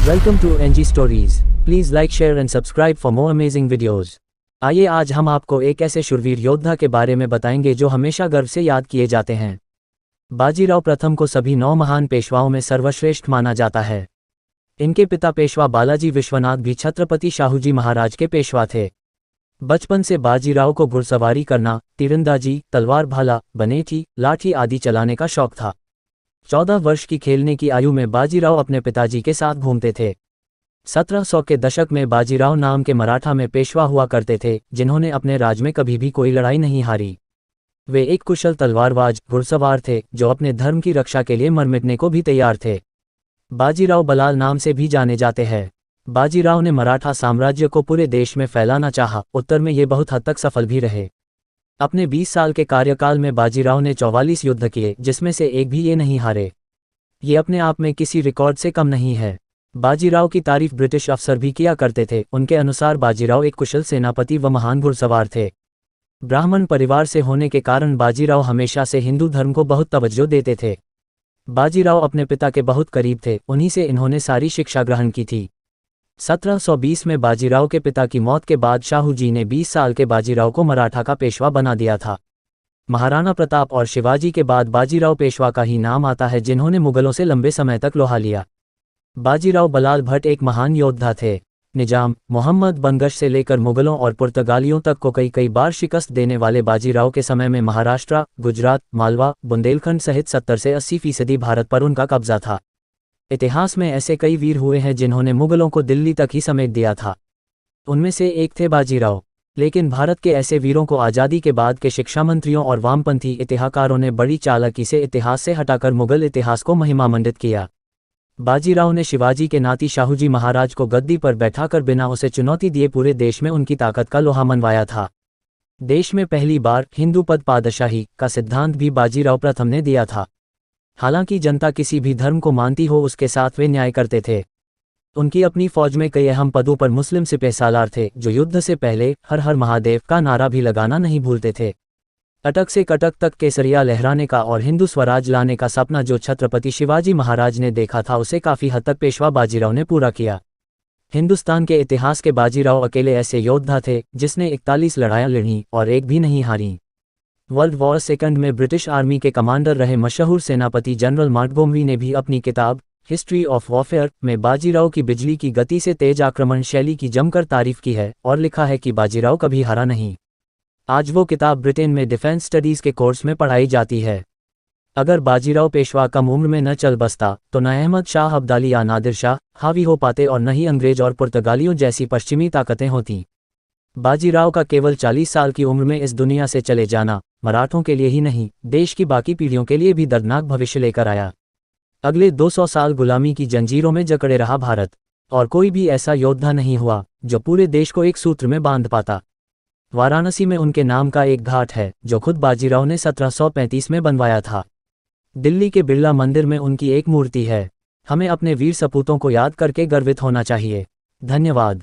Welcome to NG stories. Please like, share and subscribe for more amazing videos. आइए आज हम आपको एक ऐसे शूरवीर योद्धा के बारे में बताएंगे जो हमेशा गर्व से याद किए जाते हैं। बाजीराव प्रथम को सभी 9 महान पेशवाओं में सर्वश्रेष्ठ माना जाता है। इनके पिता पेशवा बालाजी विश्वनाथ भी छत्रपति शाहूजी महाराज के पेशवा थे। बचपन से बाजीराव को घुड़सवारी करना, तीरंदाजी, तलवार भाला, बनेठी, लाठी आदि चलाने का शौक था। 14 वर्ष की खेलने की आयु में बाजीराव अपने पिताजी के साथ घूमते थे। 1700 के दशक में बाजीराव नाम के मराठा में पेशवा हुआ करते थे, जिन्होंने अपने राज में कभी भी कोई लड़ाई नहीं हारी। वे एक कुशल तलवारबाज घुड़सवार थे जो अपने धर्म की रक्षा के लिए मर मिटने को भी तैयार थे। बाजीराव बलाल नाम से भी जाने जाते हैं। बाजीराव ने मराठा साम्राज्य को पूरे देश में फैलाना चाहा। उत्तर में ये बहुत हद तक सफल भी रहे। अपने 20 साल के कार्यकाल में बाजीराव ने 44 युद्ध किए, जिसमें से एक भी ये नहीं हारे। ये अपने आप में किसी रिकॉर्ड से कम नहीं है। बाजीराव की तारीफ ब्रिटिश अफसर भी किया करते थे। उनके अनुसार बाजीराव एक कुशल सेनापति व महान घुड़सवार थे। ब्राह्मण परिवार से होने के कारण बाजीराव हमेशा से हिंदू धर्म को बहुत तवज्जो देते थे। बाजीराव अपने पिता के बहुत करीब थे, उन्हीं से इन्होंने सारी शिक्षा ग्रहण की थी। 1720 में बाजीराव के पिता की मौत के बाद शाहूजी ने 20 साल के बाजीराव को मराठा का पेशवा बना दिया था। महाराणा प्रताप और शिवाजी के बाद बाजीराव पेशवा का ही नाम आता है, जिन्होंने मुगलों से लंबे समय तक लोहा लिया। बाजीराव बलाल भट्ट एक महान योद्धा थे। निजाम, मोहम्मद बनगश से लेकर मुगलों और पुर्तगालियों तक को कई बार शिकस्त देने वाले बाजीराव के समय में महाराष्ट्र, गुजरात, मालवा, बुंदेलखंड सहित 70 से 80% भारत पर उनका कब्जा था। इतिहास में ऐसे कई वीर हुए हैं जिन्होंने मुगलों को दिल्ली तक ही समेट दिया था। उनमें से एक थे बाजीराव। लेकिन भारत के ऐसे वीरों को आज़ादी के बाद के शिक्षा मंत्रियों और वामपंथी इतिहासकारों ने बड़ी चालाकी से इतिहास से हटाकर मुगल इतिहास को महिमामंडित किया। बाजीराव ने शिवाजी के नाती शाहूजी महाराज को गद्दी पर बैठाकर बिना उसे चुनौती दिए पूरे देश में उनकी ताकत का लोहा मनवाया था। देश में पहली बार हिंदू पद पादशाही का सिद्धांत भी बाजीराव प्रथम ने दिया था। हालांकि जनता किसी भी धर्म को मानती हो, उसके साथ वे न्याय करते थे। उनकी अपनी फौज में कई अहम पदों पर मुस्लिम सिपहसालार थे, जो युद्ध से पहले हर हर महादेव का नारा भी लगाना नहीं भूलते थे। अटक से कटक तक केसरिया लहराने का और हिंदू स्वराज लाने का सपना जो छत्रपति शिवाजी महाराज ने देखा था, उसे काफ़ी हद तक पेशवा बाजीराव ने पूरा किया। हिंदुस्तान के इतिहास के बाजीराव अकेले ऐसे योद्धा थे जिसने 41 लड़ाइयाँ लड़ी और एक भी नहीं हारी। वर्ल्ड वॉर सेकंड में ब्रिटिश आर्मी के कमांडर रहे मशहूर सेनापति जनरल मॉन्टगोमरी ने भी अपनी किताब हिस्ट्री ऑफ वॉरफेयर में बाजीराव की बिजली की गति से तेज आक्रमण शैली की जमकर तारीफ की है और लिखा है कि बाजीराव कभी हारा नहीं। आज वो किताब ब्रिटेन में डिफेंस स्टडीज़ के कोर्स में पढ़ाई जाती है। अगर बाजीराव पेशवा कम उम्र में न चल बसता तो न अहमद शाह अब्दाली या नादिर शाह हावी हो पाते और न ही अंग्रेज और पुर्तगालियों जैसी पश्चिमी ताकतें होतीं। बाजीराव का केवल 40 साल की उम्र में इस दुनिया से चले जाना मराठों के लिए ही नहीं, देश की बाकी पीढ़ियों के लिए भी दर्दनाक भविष्य लेकर आया। अगले 200 साल गुलामी की जंजीरों में जकड़े रहा भारत, और कोई भी ऐसा योद्धा नहीं हुआ जो पूरे देश को एक सूत्र में बांध पाता। वाराणसी में उनके नाम का एक घाट है जो खुद बाजीराव ने 1735 में बनवाया था। दिल्ली के बिरला मंदिर में उनकी एक मूर्ति है। हमें अपने वीर सपूतों को याद करके गर्वित होना चाहिए। धन्यवाद।